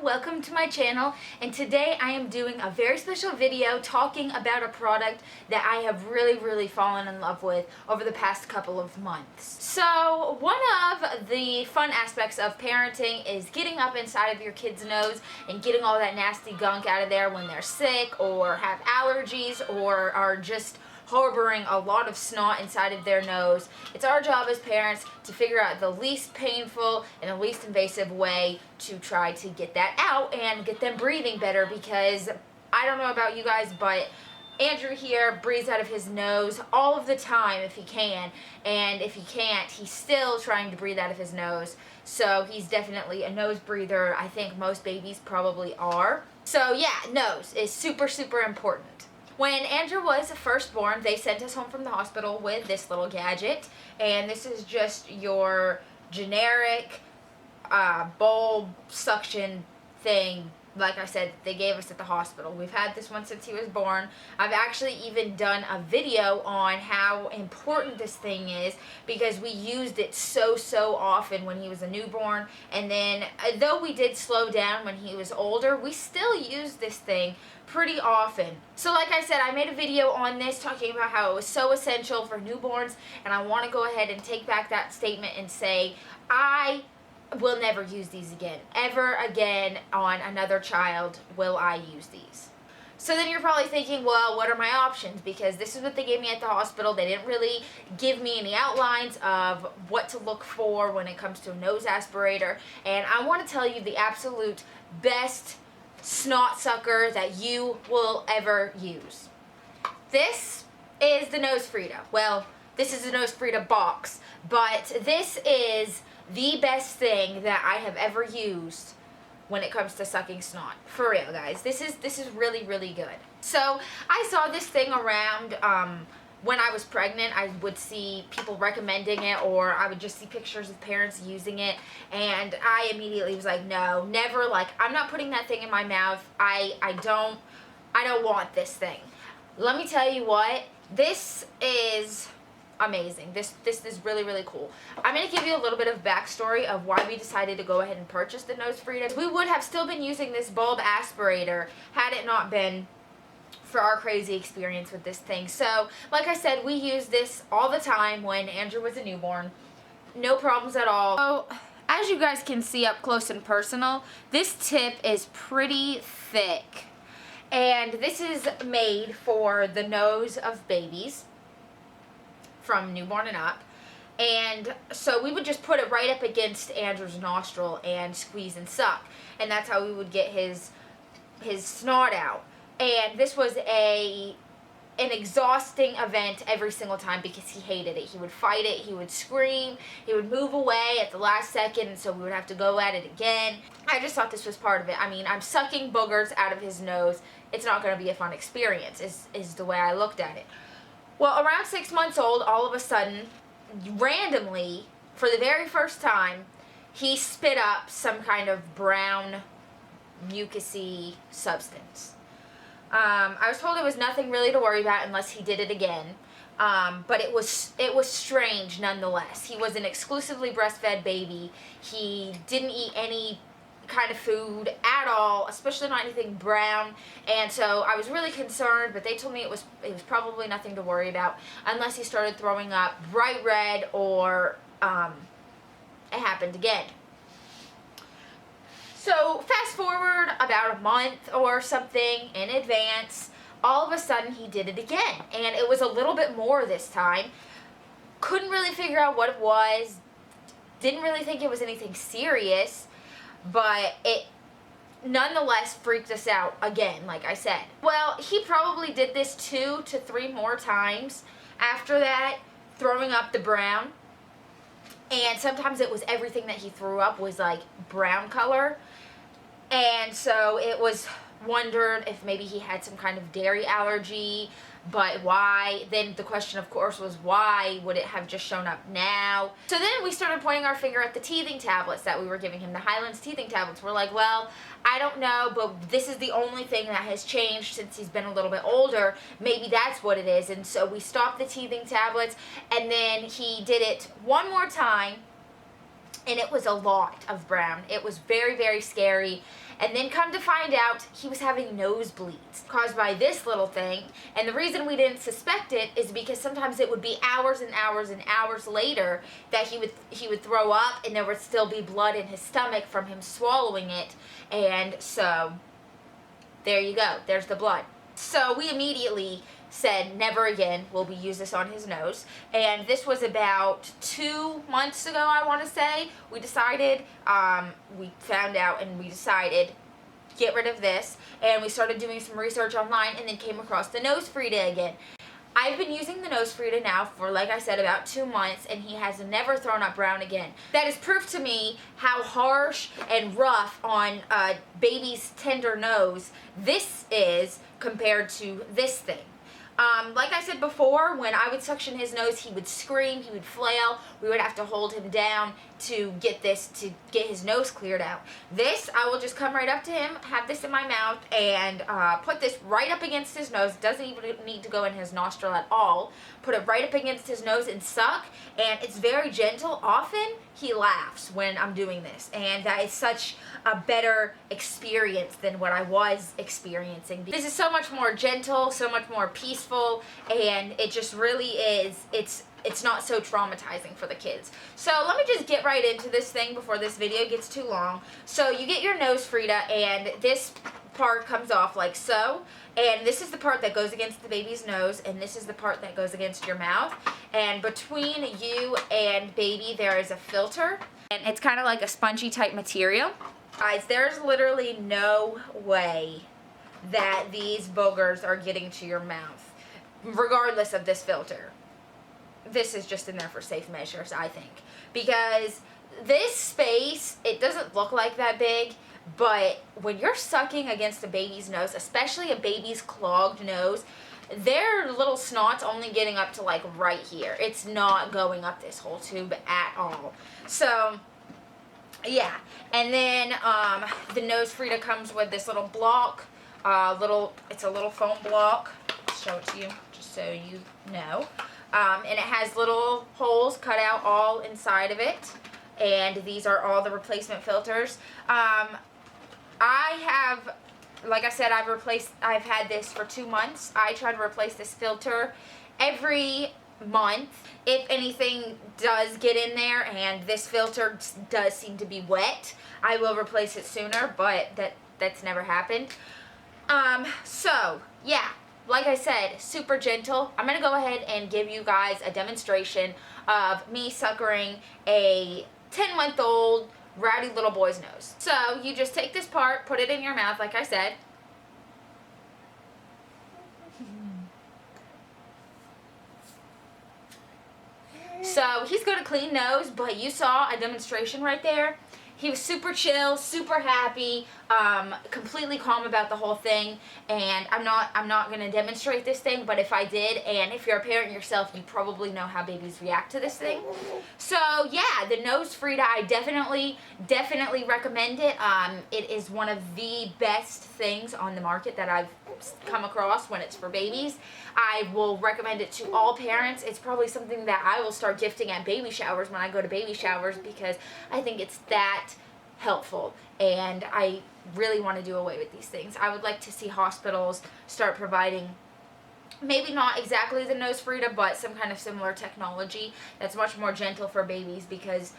Welcome to my channel, and today I am doing a very special video talking about a product that I have really fallen in love with over the past couple of months. So one of the fun aspects of parenting is getting up inside of your kid's nose and getting all that nasty gunk out of there when they're sick or have allergies or are just harboring a lot of snot inside of their nose. It's our job as parents to figure out the least painful and the least invasive way to try to get that out and get them breathing better, because I don't know about you guys, but Andrew here breathes out of his nose all of the time if he can, and if he can't, he's still trying to breathe out of his nose. So he's definitely a nose breather. I think most babies probably are. So yeah, nose is super important. When Andrew was first born, they sent us home from the hospital with this little gadget, and this is just your generic bulb suction thing. Like I said, they gave us at the hospital. We've had this one since he was born. I've actually even done a video on how important this thing is, because we used it so often when he was a newborn, and then though we did slow down when he was older, we still use this thing pretty often. So like I said, I made a video on this talking about how it was so essential for newborns, and I want to go ahead and take back that statement and say I will never use these again. Ever again on another child will I use these. So then you're probably thinking, well, what are my options? Because this is what they gave me at the hospital. They didn't really give me any outlines of what to look for when it comes to a nose aspirator. And I want to tell you the absolute best snot sucker that you will ever use. This is the NoseFrida. Well, this is the NoseFrida box, but this is the best thing that I have ever used when it comes to sucking snot. For real, guys. This is really good. So I saw this thing around when I was pregnant. I would see people recommending it, or I would just see pictures of parents using it, and I immediately was like, no, never. Like, I'm not putting that thing in my mouth. I don't want this thing. Let me tell you what, this is amazing. This is really cool. I'm going to give you a little bit of backstory of why we decided to go ahead and purchase the NoseFrida. We would have still been using this bulb aspirator had it not been for our crazy experience with this thing. So, like I said, we used this all the time when Andrew was a newborn. No problems at all. So, as you guys can see up close and personal, this tip is pretty thick. And this is made for the nose of babies from newborn and up. And so we would just put it right up against Andrew's nostril and squeeze and suck. And that's how we would get his snot out. And this was an exhausting event every single time, because he hated it. He would fight it, he would scream, he would move away at the last second, and so we would have to go at it again. I just thought this was part of it. I mean, I'm sucking boogers out of his nose. It's not going to be a fun experience, is the way I looked at it. Well, around 6 months old, all of a sudden, randomly, for the very first time, he spit up some kind of brown, mucusy substance. I was told it was nothing really to worry about unless he did it again, but it was strange nonetheless. He was an exclusively breastfed baby. He didn't eat any kind of food at all, especially not anything brown, and so I was really concerned, but they told me it was probably nothing to worry about unless he started throwing up bright red or it happened again. So fast forward about a month or something in advance, all of a sudden he did it again, and it was a little bit more this time. Couldn't really figure out what it was, didn't really think it was anything serious, but it nonetheless freaked us out again, like I said. Well, he probably did this 2 to 3 more times after that, throwing up the brown. And sometimes it was everything that he threw up was like brown color. And so it was wondered if maybe he had some kind of dairy allergy, but why? Then the question, of course, was why would it have just shown up now? So then we started pointing our finger at the teething tablets that we were giving him, the Highlands teething tablets. We're like, well, I don't know, but this is the only thing that has changed since he's been a little bit older. Maybe that's what it is. And so we stopped the teething tablets, and then he did it one more time, and it was a lot of brown. It was very, very scary. And then come to find out, he was having nosebleeds caused by this little thing. And the reason we didn't suspect it is because sometimes it would be hours and hours and hours later that he would throw up, and there would still be blood in his stomach from him swallowing it. And so there you go. There's the blood. So we immediately said, never again will we use this on his nose. And this was about 2 months ago, I want to say. We decided, we found out and we decided, get rid of this. And we started doing some research online and then came across the NoseFrida again. I've been using the NoseFrida now for, like I said, about 2 months, and he has never thrown up brown again. That is proof to me how harsh and rough on a baby's tender nose this is compared to this thing. Like I said before, when I would suction his nose, he would scream, he would flail. We would have to hold him down to get his nose cleared out. This, I will just come right up to him, have this in my mouth, and put this right up against his nose. Doesn't even need to go in his nostril at all. Put it right up against his nose and suck, and it's very gentle. Often, he laughs when I'm doing this, and that is such a better experience than what I was experiencing. This is so much more gentle, so much more peaceful, and it just really is, it's not so traumatizing for the kids. So let me just get right into this thing before this video gets too long. So you get your NoseFrida, and this part comes off like so, and this is the part that goes against the baby's nose, and this is the part that goes against your mouth, and between you and baby there is a filter, and it's kind of like a spongy type material. Guys, there's literally no way that these boogers are getting to your mouth, regardless of this filter. This is just in there for safe measures, I think, because this space, it doesn't look like that big, but when you're sucking against a baby's nose, especially a baby's clogged nose, their little snot's only getting up to like right here. It's not going up this whole tube at all. So yeah, and then the NoseFrida comes with this little block, it's a little foam block. I'll show it to you just so you know. And it has little holes cut out all inside of it, and these are all the replacement filters. I have, like I said, I've had this for 2 months. I try to replace this filter every month. If anything does get in there and this filter does seem to be wet, I will replace it sooner, but that's never happened. So yeah, like I said, super gentle. I'm gonna go ahead and give you guys a demonstration of me suckering a 10-month-old rowdy little boy's nose. So you just take this part, put it in your mouth, like I said. So he's got a clean nose, but you saw a demonstration right there. He was super chill, super happy, completely calm about the whole thing. And I'm not gonna demonstrate this thing, but if I did, and if you're a parent yourself, you probably know how babies react to this thing. So yeah, the NoseFrida, I definitely recommend it. It is one of the best things on the market that I've come across when it's for babies. I will recommend it to all parents. It's probably something that I will start gifting at baby showers when I go to baby showers, because I think it's that helpful, and I really want to do away with these things. I would like to see hospitals start providing, maybe not exactly the NoseFrida, but some kind of similar technology that's much more gentle for babies, because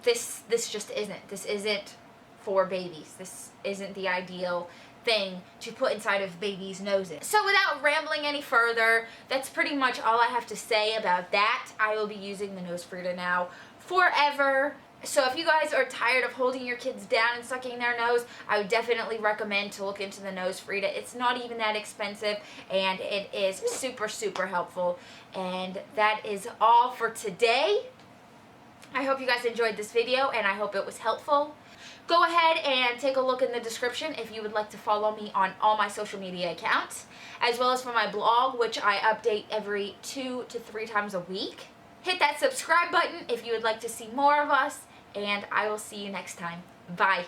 this just isn't. This isn't for babies. This isn't the ideal thing to put inside of babies' noses. So without rambling any further, that's pretty much all I have to say about that. I will be using the NoseFrida now forever. So if you guys are tired of holding your kids down and sucking their nose, I would definitely recommend to look into the NoseFrida. It's not even that expensive, and it is super, super helpful. And that is all for today. I hope you guys enjoyed this video, and I hope it was helpful. Go ahead and take a look in the description if you would like to follow me on all my social media accounts, as well as for my blog, which I update every 2 to 3 times a week. Hit that subscribe button if you would like to see more of us, and I will see you next time. Bye.